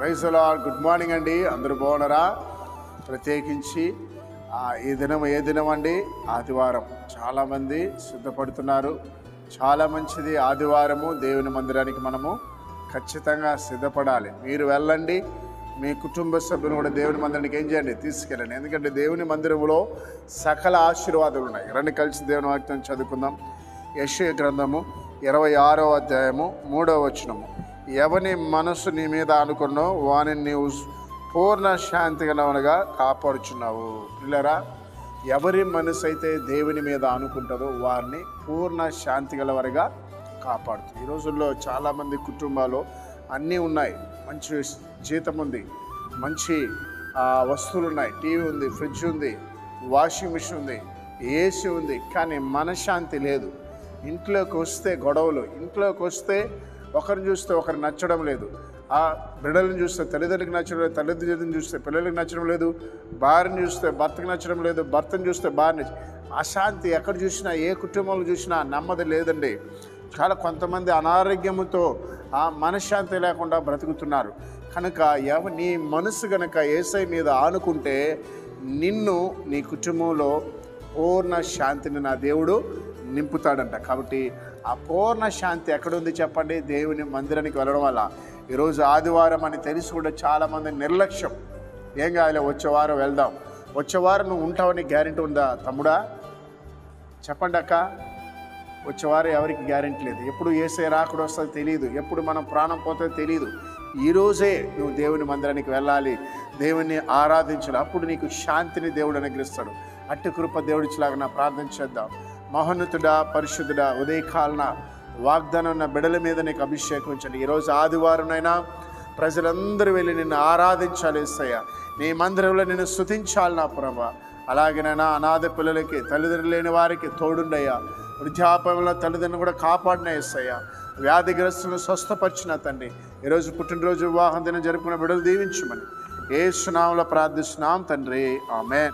Praise the Lord. Good morning అండి, అందరూ బాగున్నారా? ప్రత్యేకించి ఈ దినం ఏ దినం అండి? ఆదివారం. చాలామంది సిద్ధపడుతున్నారు. చాలా మంచిది ఆదివారము. దేవుని మందిరానికి మనము ఖచ్చితంగా సిద్ధపడాలి. మీరు వెళ్ళండి, మీ కుటుంబ సభ్యులు కూడా దేవుని మందిరానికి ఏం చేయండి? తీసుకెళ్ళండి. ఎందుకంటే దేవుని మందిరంలో సకల ఆశీర్వాదాలు ఉన్నాయి. రండి కలిసి దేవుని వాక్యం చదువుకుందాం. యెషయా గ్రంథము 26వ అధ్యాయము 3వ వచనము. ఎవని మనసు నీ మీద అనుకున్నో వాని నీవు పూర్ణ శాంతి గలవనగా కాపాడుచున్నావు. పిల్లరా, ఎవరి మనసు అయితే దేవుని మీద అనుకుంటుందో వారిని పూర్ణ శాంతి గలవరిగా కాపాడుతుంది. ఈ రోజుల్లో చాలామంది కుటుంబాలు అన్నీ ఉన్నాయి. మంచి జీతం ఉంది, మంచి వస్తువులు ఉన్నాయి, టీవీ ఉంది, ఫ్రిడ్జ్ ఉంది, వాషింగ్ మిషన్ ఉంది, ఏసీ ఉంది, కానీ మనశ్శాంతి లేదు. ఇంట్లోకి వస్తే గొడవలు, ఇంట్లోకి వస్తే ఒకరిని చూస్తే ఒకరు నచ్చడం లేదు, ఆ బిడ్డలను చూస్తే తల్లిదండ్రులకు నచ్చడం లేదు, తల్లిదండ్రులను చూస్తే పిల్లలకు నచ్చడం లేదు, భార్యను చూస్తే భర్తకు నచ్చడం లేదు, భర్తను చూస్తే భార్య అశాంతి. ఎక్కడ చూసినా, ఏ కుటుంబంలో చూసినా నెమ్మది లేదండి. చాలా కొంతమంది అనారోగ్యంతో మనశ్శాంతి లేకుండా బ్రతుకుతున్నారు. కనుక నీ మనసు కనుక యేసయ్య మీద ఆనుకుంటే నిన్ను, నీ కుటుంబంలో పూర్ణ శాంతిని నా దేవుడు నింపుతాడంట. కాబట్టి ఆ పూర్ణ శాంతి ఎక్కడుంది చెప్పండి? దేవుని మందిరానికి వెళ్ళడం వల్ల. ఈరోజు ఆదివారం అని తెలిసి కూడా చాలామంది నిర్లక్ష్యం. ఏం కావాలి, వచ్చే వారం వెళ్దాం, వచ్చే వారం నువ్వు ఉంటావని గ్యారెంటీ ఉందా తమ్ముడా? చెప్పండి అక్క. వచ్చేవారు ఎవరికి గ్యారెంటీ లేదు. ఎప్పుడు యేసయ్య రాకడ వస్తుందో తెలియదు, ఎప్పుడు మనం ప్రాణం పోతుందో తెలియదు. ఈరోజే నువ్వు దేవుని మందిరానికి వెళ్ళాలి, దేవుని ఆరాధించాలి. అప్పుడు నీకు శాంతిని దేవుడు అనుగ్రహిస్తాడు. అట్టి కృప దేవుడిలాగా నా ప్రార్థన చేద్దాం. మహోన్నతుడా, పరిశుద్ధుడా, ఉదయకాలన వాగ్దానం ఉన్న బిడల మీద నీకు అభిషేకించండి. ఈరోజు ఆదివారంనైనా ప్రజలందరూ వెళ్ళి నిన్ను ఆరాధించాలి యేసయ్య. నీ మందిరంలో నిన్ను స్తుతించాలి నా ప్రభా. అలాగేనైనా అనాథ పిల్లలకి, తల్లిదండ్రులు లేని వారికి తోడుండయ్యా. వృద్ధాప్యంలో తల్లిదండ్రులు కూడా కాపాడిన యేసయ్య. వ్యాధిగ్రస్తులను స్వస్థపరిచిన తండ్రి, ఈరోజు పుట్టినరోజు వివాహం దినం జరుపుకున్న బిడ్డలు దీవించమని యేసు నామములో ప్రార్థిస్తున్నాం తండ్రి. ఆమేన్.